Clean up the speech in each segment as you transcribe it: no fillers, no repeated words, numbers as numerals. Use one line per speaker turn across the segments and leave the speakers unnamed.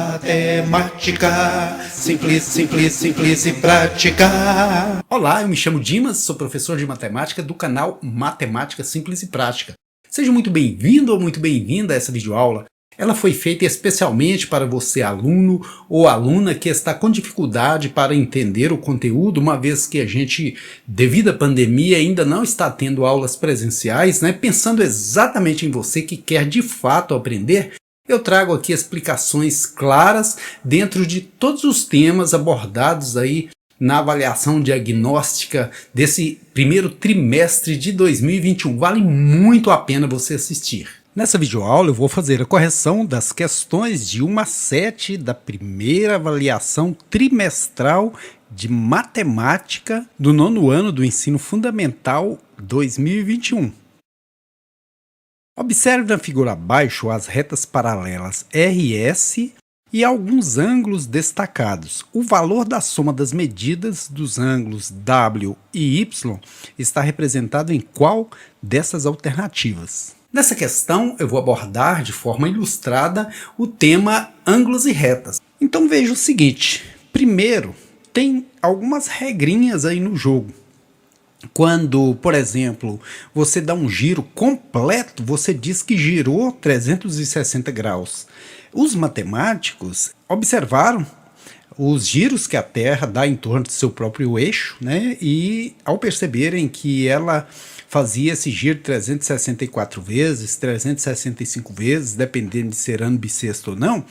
Matemática, simples, simples, simples e prática. Olá, eu me chamo Dimas, sou professor de matemática do canal Matemática Simples e Prática. Seja muito bem-vindo ou muito bem-vinda a essa videoaula. Ela foi feita especialmente para você, aluno ou aluna que está com dificuldade para entender o conteúdo, uma vez que a gente, devido à pandemia, ainda não está tendo aulas presenciais, né? Pensando exatamente em você que quer de fato aprender, eu trago aqui explicações claras dentro de todos os temas abordados aí na avaliação diagnóstica desse primeiro trimestre de 2021. Vale muito a pena você assistir. Nessa videoaula eu vou fazer a correção das questões de 1 a 7 da primeira avaliação trimestral de matemática do 9º ano do ensino fundamental 2021. Observe na figura abaixo as retas paralelas RS e alguns ângulos destacados. O valor da soma das medidas dos ângulos W e Y está representado em qual dessas alternativas? Nessa questão eu vou abordar de forma ilustrada o tema ângulos e retas. Então veja o seguinte, primeiro tem algumas regrinhas aí no jogo. Quando, por exemplo, você dá um giro completo, você diz que girou 360 graus. Os matemáticos observaram os giros que a Terra dá em torno do seu próprio eixo, né? E ao perceberem que ela fazia esse giro 364 vezes, 365 vezes, dependendo de ser ano bissexto ou não,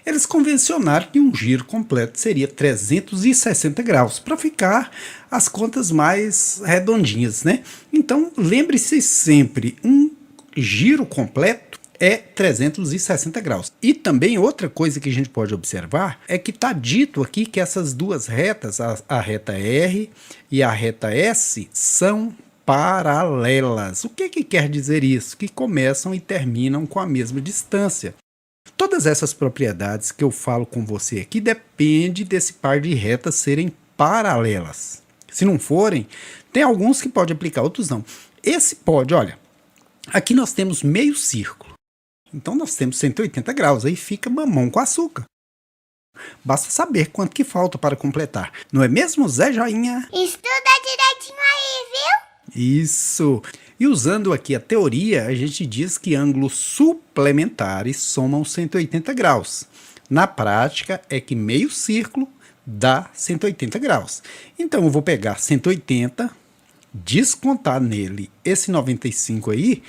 eles convencionaram que um giro completo seria 360 graus, para ficar as contas mais redondinhas, né? Então, lembre-se sempre, um giro completo é 360 graus. E também outra coisa que a gente pode observar é que está dito aqui que essas duas retas, a reta R e a reta S, são paralelas. O que quer dizer isso? Que começam e terminam com a mesma distância. Todas essas propriedades que eu falo com você aqui dependem desse par de retas serem paralelas. Se não forem, tem alguns que pode aplicar, outros não. Esse pode, olha, aqui nós temos meio círculo. Então nós temos 180 graus, aí fica mamão com açúcar. Basta saber quanto que falta para completar. Não é mesmo, Zé Joinha?
Estuda direitinho aí, viu?
Isso! E usando aqui a teoria, a gente diz que ângulos suplementares somam 180 graus. Na prática, é que meio círculo dá 180 graus. Então, eu vou pegar 180, descontar nele esse 95 aí,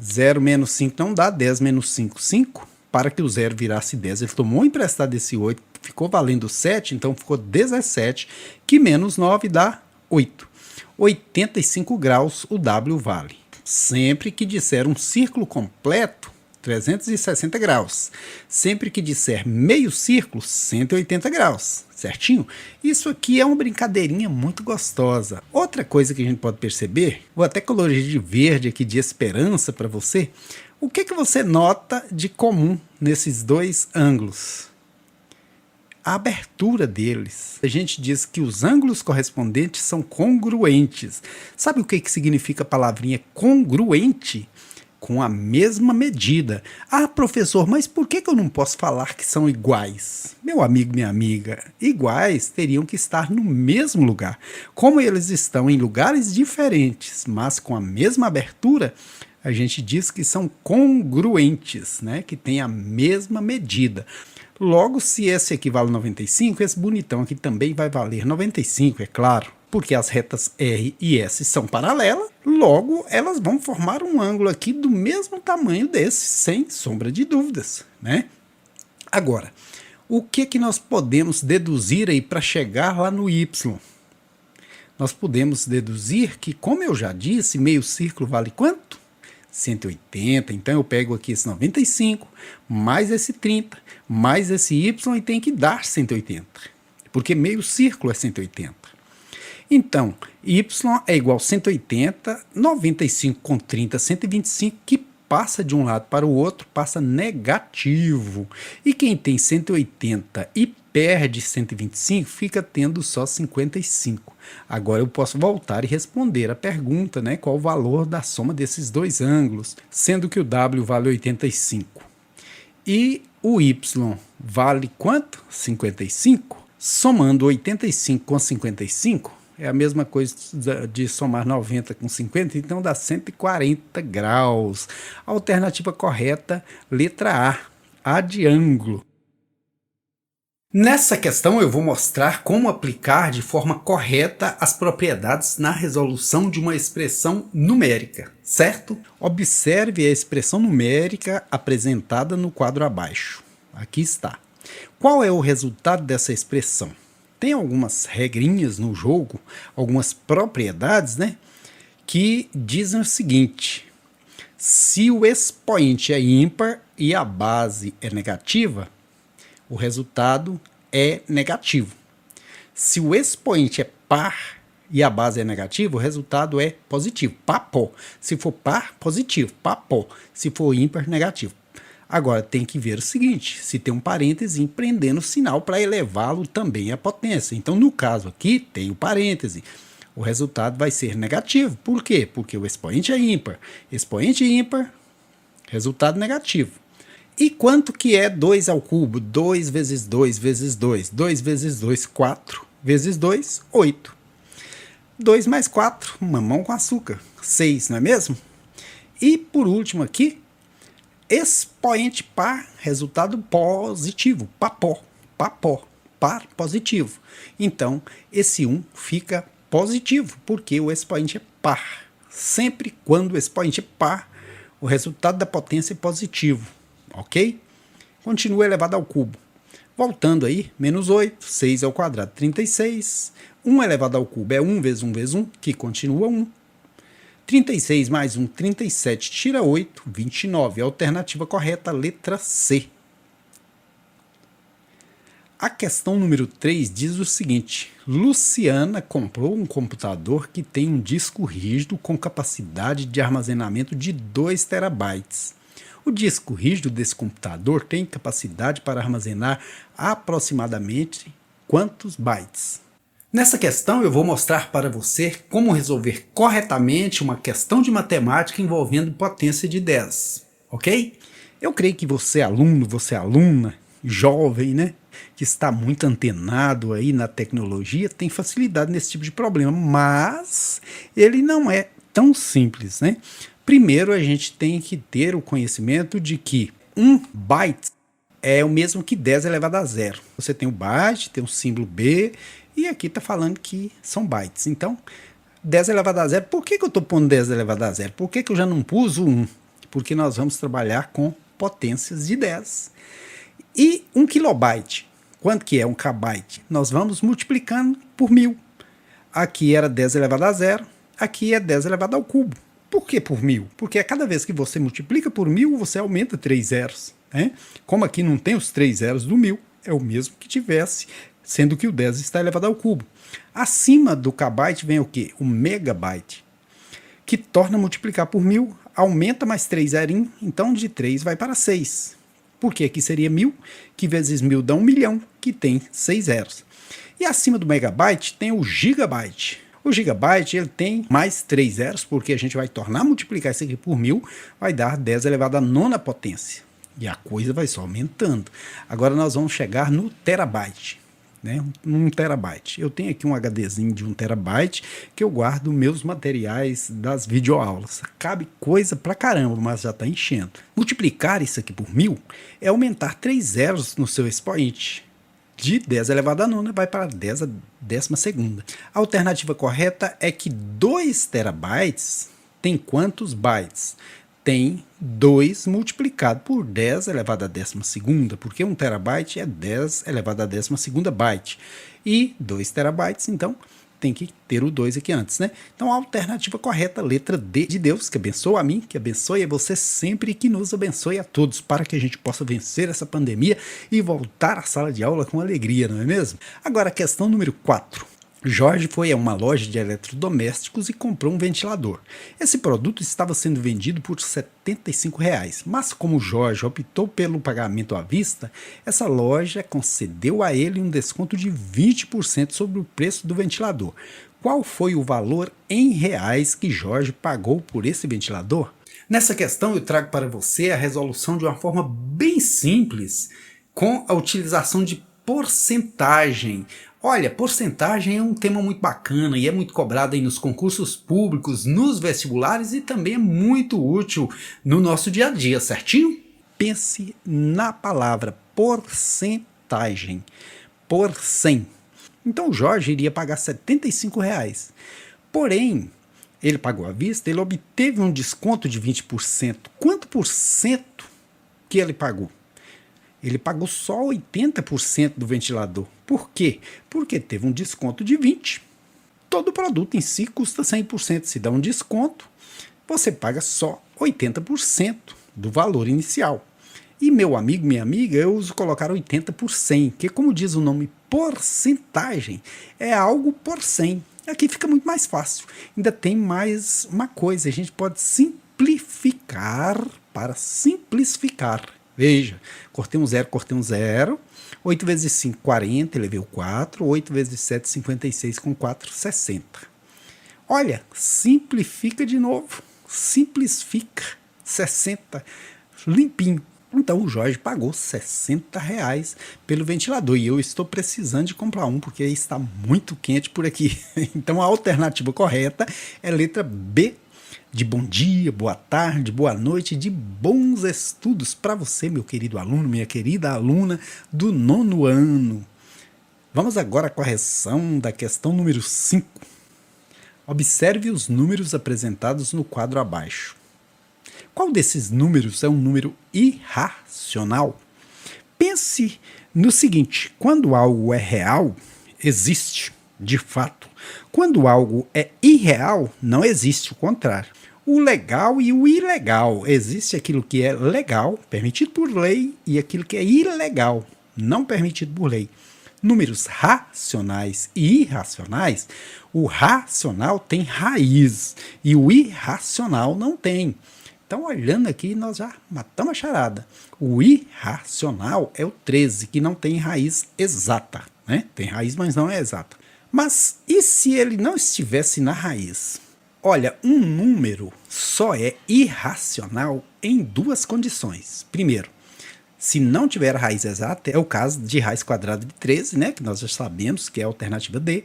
0 menos 5 não dá, 10 menos 5, 5. Para que o 0 virasse 10, ele tomou emprestado esse 8, ficou valendo 7, então ficou 17, que menos 9 dá 8. 85 graus o W vale. Sempre que disser um círculo completo, 360 graus. Sempre que disser meio círculo, 180 graus. Certinho? Isso aqui é uma brincadeirinha muito gostosa. Outra coisa que a gente pode perceber, vou até colorir de verde aqui de esperança para você. O que você nota de comum nesses dois ângulos? A abertura deles. A gente diz que os ângulos correspondentes são congruentes. Sabe o que significa a palavrinha congruente? Com a mesma medida. Ah, professor, mas por que eu não posso falar que são iguais? Meu amigo, minha amiga, iguais teriam que estar no mesmo lugar. Como eles estão em lugares diferentes, mas com a mesma abertura, a gente diz que são congruentes, né? Que têm a mesma medida. Logo, se esse aqui vale 95, esse bonitão aqui também vai valer 95, é claro. Porque as retas R e S são paralelas, logo elas vão formar um ângulo aqui do mesmo tamanho desse, sem sombra de dúvidas, né? Agora, o que nós podemos deduzir aí para chegar lá no Y? Nós podemos deduzir que, como eu já disse, meio círculo vale quanto? 180, então eu pego aqui esse 95, mais esse 30, mais esse Y e tem que dar 180, porque meio círculo é 180. Então, Y é igual a 180, 95 com 30, 125, que passa de um lado para o outro, passa negativo. E quem tem 180 e perde 125, fica tendo só 55. Agora eu posso voltar e responder a pergunta, né? Qual o valor da soma desses dois ângulos, sendo que o W vale 85. E o y vale quanto? 55. Somando 85 com 55, é a mesma coisa de somar 90 com 50, então dá 140 graus. Alternativa correta, letra A de ângulo. Nessa questão eu vou mostrar como aplicar de forma correta as propriedades na resolução de uma expressão numérica, certo? Observe a expressão numérica apresentada no quadro abaixo. Aqui está. Qual é o resultado dessa expressão? Tem algumas regrinhas no jogo, algumas propriedades, né, que dizem o seguinte: se o expoente é ímpar e a base é negativa, o resultado é negativo. Se o expoente é par e a base é negativa, o resultado é positivo. Papó. Se for par, positivo. Papó. Se for ímpar, negativo. Agora tem que ver o seguinte: se tem um parêntese prendendo o sinal para elevá-lo também à potência. Então, no caso aqui, tem o parêntese. O resultado vai ser negativo. Por quê? Porque o expoente é ímpar. Expoente ímpar, resultado negativo. E quanto que é 2 ao cubo? 2 vezes 2 vezes 2. 2 vezes 2, 4. Vezes 2, 8. 2 mais 4, mamão com açúcar. 6, não é mesmo? E por último aqui, expoente par, resultado positivo. Papó. Papó. Par positivo. Então, esse 1 fica positivo, porque o expoente é par. Sempre quando o expoente é par, o resultado da potência é positivo. Ok? Continua elevado ao cubo. Voltando aí, menos 8, 6 ao quadrado, 36. 1 elevado ao cubo é 1 vezes 1 vezes 1, que continua 1. 36 mais 1, 37, tira 8, 29. Alternativa correta, letra C. A questão número 3 diz o seguinte: Luciana comprou um computador que tem um disco rígido com capacidade de armazenamento de 2 terabytes. O disco rígido desse computador tem capacidade para armazenar aproximadamente quantos bytes? Nessa questão eu vou mostrar para você como resolver corretamente uma questão de matemática envolvendo potência de 10, ok? Eu creio que você aluno, você aluna, jovem, né, que está muito antenado aí na tecnologia, tem facilidade nesse tipo de problema, mas ele não é tão simples, né? Primeiro, a gente tem que ter o conhecimento de que 1 byte é o mesmo que 10 elevado a 0. Você tem o byte, tem o símbolo B, e aqui está falando que são bytes. Então, 10 elevado a 0, por que eu estou pondo 10 elevado a 0? Por que eu já não pus o 1? Porque nós vamos trabalhar com potências de 10. E 1 kilobyte, quanto que é 1 kbyte? Nós vamos multiplicando por 1000. Aqui era 10 elevado a 0, aqui é 10 elevado ao cubo. Por que por 1000? Porque a cada vez que você multiplica por 1000, você aumenta 3 zeros. Né? Como aqui não tem os 3 zeros do 1000, é o mesmo que tivesse, sendo que o 10 está elevado ao cubo. Acima do kbyte vem o quê? O megabyte, que torna multiplicar por 1000, aumenta mais 3 zerinhos, então de 3 vai para 6. Porque aqui seria 1000, que vezes 1000 dá 1 milhão, que tem 6 zeros. E acima do megabyte tem o gigabyte. O gigabyte ele tem mais 3 zeros, porque a gente vai tornar multiplicar isso aqui por 1000, vai dar 10 elevado à nona potência. E a coisa vai só aumentando. Agora nós vamos chegar no terabyte. Né? 1 terabyte. Eu tenho aqui um HDzinho de 1 terabyte que eu guardo meus materiais das videoaulas. Cabe coisa pra caramba, mas já está enchendo. Multiplicar isso aqui por 1000 é aumentar 3 zeros no seu expoente. De 10 elevado à nona vai para 10 a 12ª. A alternativa correta é que 2 terabytes tem quantos bytes? Tem 2 multiplicado por 10 elevado à 12ª, porque 1 terabyte é 10 elevado à 12ª byte. E 2 terabytes, então, tem que ter o 2 aqui antes, né? Então, a alternativa correta, letra D de Deus, que abençoa a mim, que abençoe a você sempre e que nos abençoe a todos, para que a gente possa vencer essa pandemia e voltar à sala de aula com alegria, não é mesmo? Agora, a questão número 4. Jorge foi a uma loja de eletrodomésticos e comprou um ventilador. Esse produto estava sendo vendido por R$ 75, mas como Jorge optou pelo pagamento à vista, essa loja concedeu a ele um desconto de 20% sobre o preço do ventilador. Qual foi o valor em reais que Jorge pagou por esse ventilador? Nessa questão eu trago para você a resolução de uma forma bem simples, com a utilização de porcentagem. Olha, porcentagem é um tema muito bacana e é muito cobrado aí nos concursos públicos, nos vestibulares e também é muito útil no nosso dia a dia, certinho? Pense na palavra porcentagem, por 100. Então o Jorge iria pagar R$ 75. Porém, ele pagou à vista, ele obteve um desconto de 20%. Quanto por cento que ele pagou? Ele pagou só 80% do ventilador. Por quê? Porque teve um desconto de 20%. Todo produto em si custa 100%. Se dá um desconto, você paga só 80% do valor inicial. E meu amigo, minha amiga, eu uso colocar 80 por 100, que como diz o nome porcentagem, é algo por 100. Aqui fica muito mais fácil. Ainda tem mais uma coisa, a gente pode simplificar para simplificar. Veja, cortei um zero. 8 vezes 5, 40, elevei o 4. 8 vezes 7, 56, com 4, 60. Olha, simplifica de novo. Simplifica. 60, limpinho. Então o Jorge pagou R$ 60 pelo ventilador e eu estou precisando de comprar um porque está muito quente por aqui. Então a alternativa correta é a letra B, de bom dia, boa tarde, boa noite, de bons estudos para você, meu querido aluno, minha querida aluna do 9º ano. Vamos agora à correção da questão número 5. Observe os números apresentados no quadro abaixo. Qual desses números é um número irracional? Pense no seguinte: quando algo é real, existe, de fato. Quando algo é irreal, não existe o contrário. O legal e o ilegal. Existe aquilo que é legal, permitido por lei, e aquilo que é ilegal, não permitido por lei. Números racionais e irracionais, o racional tem raiz e o irracional não tem. Então, olhando aqui, nós já matamos a charada. O irracional é o 13, que não tem raiz exata, né? Tem raiz, mas não é exata. Mas e se ele não estivesse na raiz? Olha, um número só é irracional em duas condições. Primeiro, se não tiver a raiz exata, é o caso de raiz quadrada de 13, né? Que nós já sabemos que é a alternativa D.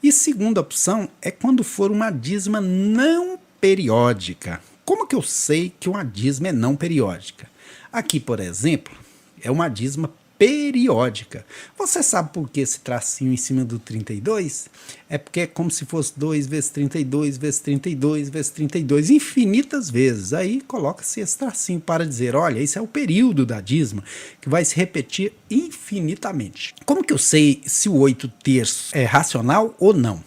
E segunda opção é quando for uma dízima não periódica. Como que eu sei que uma dízima é não periódica? Aqui, por exemplo, é uma dízima periódica. Você sabe por que esse tracinho em cima do 32? É porque é como se fosse 2 vezes 32, vezes 32, vezes 32, infinitas vezes. Aí coloca-se esse tracinho para dizer, olha, esse é o período da dízima, que vai se repetir infinitamente. Como que eu sei se o 8/3 é racional ou não?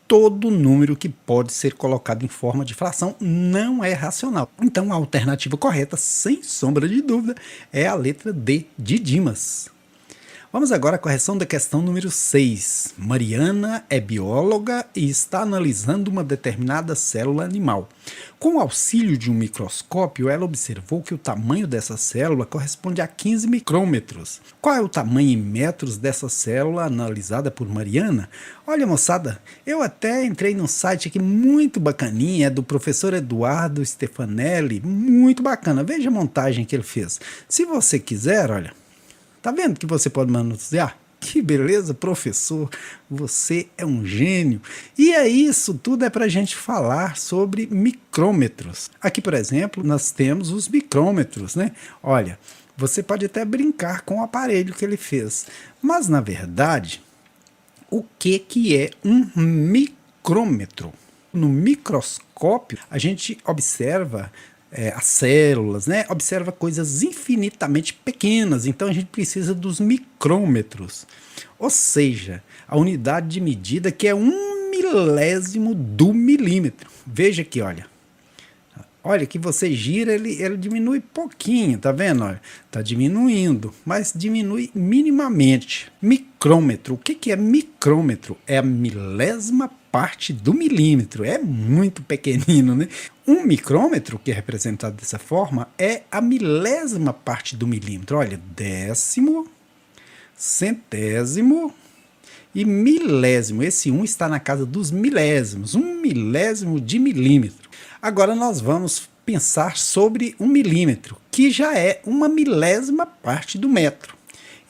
Todo número que pode ser colocado em forma de fração não é racional. Então a alternativa correta, sem sombra de dúvida, é a letra D, de Dimas. Vamos agora à correção da questão número 6. Mariana é bióloga e está analisando uma determinada célula animal. Com o auxílio de um microscópio, ela observou que o tamanho dessa célula corresponde a 15 micrômetros. Qual é o tamanho em metros dessa célula analisada por Mariana? Olha, moçada, eu até entrei num site aqui muito bacaninha, é do professor Eduardo Stefanelli, muito bacana. Veja a montagem que ele fez. Se você quiser, olha, tá vendo que você pode manusear? Que beleza, professor, você é um gênio. E é isso, tudo é para a gente falar sobre micrômetros. Aqui, por exemplo, nós temos os micrômetros, né? Olha, você pode até brincar com o aparelho que ele fez, mas na verdade, o que é um micrômetro? No microscópio, a gente observa as células, né? Observa coisas infinitamente pequenas, então a gente precisa dos micrômetros, ou seja, a unidade de medida que é 1/1000 do milímetro. Veja aqui, olha que você gira, ele diminui pouquinho, tá vendo? Olha, tá diminuindo, mas diminui minimamente. Micrômetro, o que é micrômetro? É a milésima parte do milímetro, é muito pequenino, né? Um micrômetro, que é representado dessa forma, é a milésima parte do milímetro. Olha, décimo, centésimo e milésimo. Esse 1 está na casa dos milésimos, 1 milésimo de milímetro. Agora nós vamos pensar sobre 1 milímetro, que já é uma milésima parte do metro.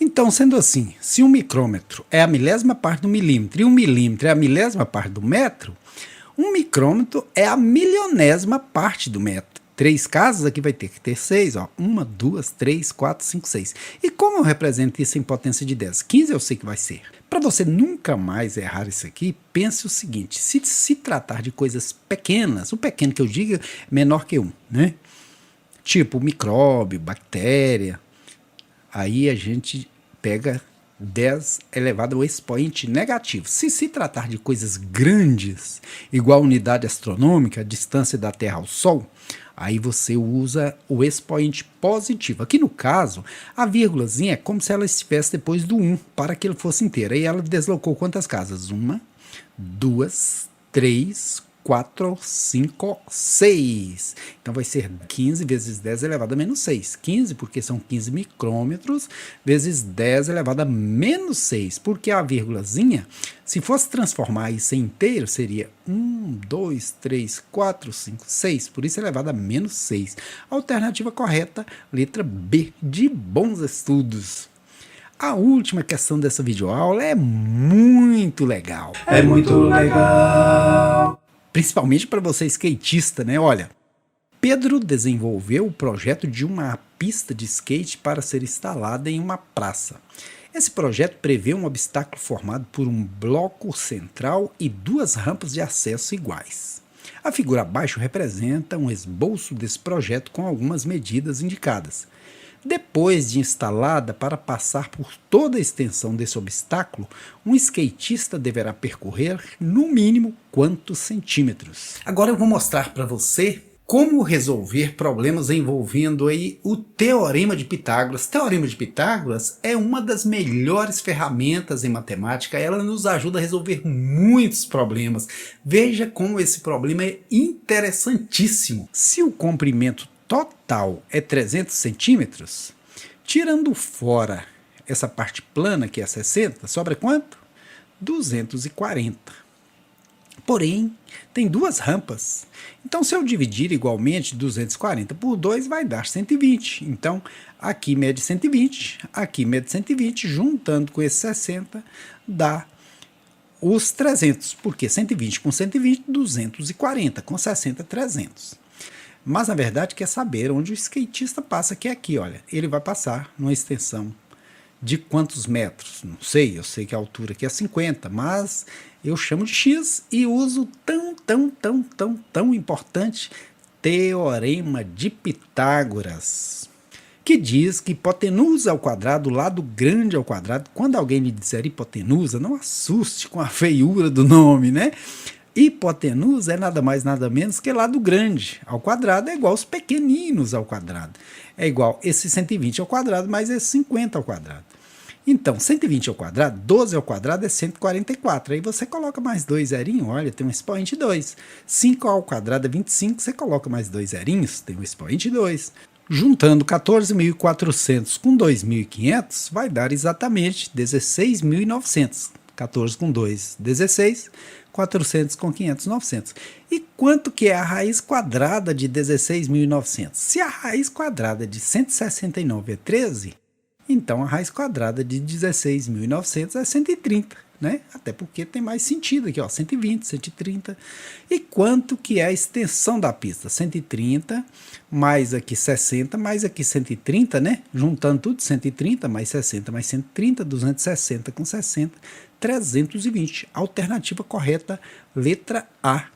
Então, sendo assim, se 1 micrômetro é a milésima parte do milímetro e 1 milímetro é a milésima parte do metro, 1 micrômetro é a milionésima parte do metro. 3 casas aqui vai ter que ter 6, ó. 1, 2, 3, 4, 5, 6. E como eu represento isso em potência de 10? 15 eu sei que vai ser. Para você nunca mais errar isso aqui, pense o seguinte: se tratar de coisas pequenas, o pequeno que eu digo é menor que 1, né? Tipo micróbio, bactéria, aí a gente pega 10 elevado ao expoente negativo. Se tratar de coisas grandes, igual a unidade astronômica, a distância da Terra ao Sol, aí você usa o expoente positivo. Aqui no caso, a vírgulazinha é como se ela estivesse depois do 1, para que ele fosse inteiro. Aí ela deslocou quantas casas? 1, 2, 3, 4, 5, 6. Então vai ser 15 vezes 10 elevado a menos 6. 15 porque são 15 micrômetros, vezes 10 elevado a menos 6. Porque a vírgulazinha, se fosse transformar isso em inteiro, seria 1, 2, 3, 4, 5, 6. Por isso elevado a menos 6. Alternativa correta, letra B, de bons estudos. A última questão dessa videoaula é muito legal.
É muito legal.
Principalmente para você skatista, né? Olha, Pedro desenvolveu o projeto de uma pista de skate para ser instalada em uma praça. Esse projeto prevê um obstáculo formado por um bloco central e 2 rampas de acesso iguais. A figura abaixo representa um esboço desse projeto com algumas medidas indicadas. Depois de instalada, para passar por toda a extensão desse obstáculo, um skatista deverá percorrer, no mínimo, quantos centímetros? Agora eu vou mostrar para você como resolver problemas envolvendo aí o Teorema de Pitágoras. Teorema de Pitágoras é uma das melhores ferramentas em matemática, ela nos ajuda a resolver muitos problemas. Veja como esse problema é interessantíssimo. Se o comprimento total é 300 centímetros, tirando fora essa parte plana que é 60, sobra quanto? 240. Porém, tem 2 rampas. Então, se eu dividir igualmente 240 por 2, vai dar 120. Então, aqui mede 120, aqui mede 120, juntando com esse 60, dá os 300. Porque 120 com 120, 240, com 60, 300. Mas, na verdade, quer saber onde o skatista passa, que é aqui, olha. Ele vai passar numa extensão de quantos metros? Não sei, eu sei que a altura aqui é 50, mas eu chamo de X e uso tão importante Teorema de Pitágoras, que diz que hipotenusa ao quadrado, lado grande ao quadrado. Quando alguém lhe disser hipotenusa, não assuste com a feiura do nome, né? Hipotenusa é nada mais nada menos que lado grande ao quadrado é igual aos pequeninos ao quadrado. É igual esse 120 ao quadrado mais esse 50 ao quadrado. Então, 120 ao quadrado, 12 ao quadrado é 144. Aí você coloca mais 2 zerinhos, olha, tem um expoente 2. 5 ao quadrado é 25, você coloca mais 2 zerinhos, tem um expoente 2. Juntando 14.400 com 2.500, vai dar exatamente 16.900. 14 com 2, 16. 400 com 500, 900. E quanto que é a raiz quadrada de 16.900? Se a raiz quadrada de 169 é 13, então a raiz quadrada de 16.900 é 130, né? Até porque tem mais sentido aqui, ó, 120, 130. E quanto que é a extensão da pista? 130, mais aqui 60, mais aqui 130, né? Juntando tudo, 130, mais 60, mais 130, 260 com 60, 320. Alternativa correta, letra A.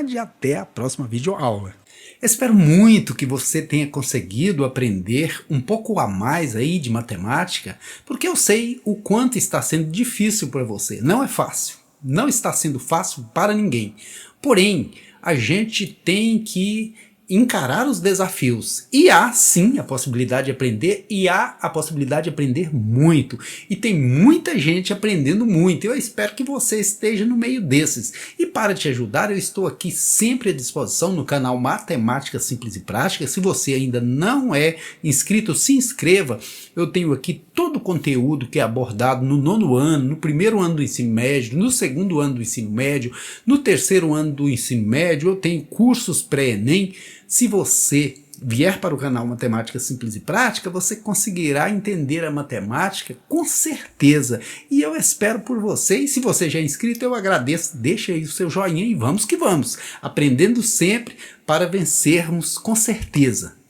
De até a próxima videoaula. Espero muito que você tenha conseguido aprender um pouco a mais aí de matemática, porque eu sei o quanto está sendo difícil para você. Não é fácil, não está sendo fácil para ninguém. Porém, a gente tem que encarar os desafios. E há sim a possibilidade de aprender, e há a possibilidade de aprender muito. E tem muita gente aprendendo muito. Eu espero que você esteja no meio desses. E para te ajudar, eu estou aqui sempre à disposição no canal Matemática Simples e Prática. Se você ainda não é inscrito, se inscreva. Eu tenho aqui todo o conteúdo que é abordado no 9º ano, no 1º ano do ensino médio, no 2º ano do ensino médio, no 3º ano do ensino médio. Eu tenho cursos pré-ENEM, Se você vier para o canal Matemática Simples e Prática, você conseguirá entender a matemática com certeza. E eu espero por você. E se você já é inscrito, eu agradeço. Deixa aí o seu joinha e vamos que vamos. Aprendendo sempre para vencermos com certeza.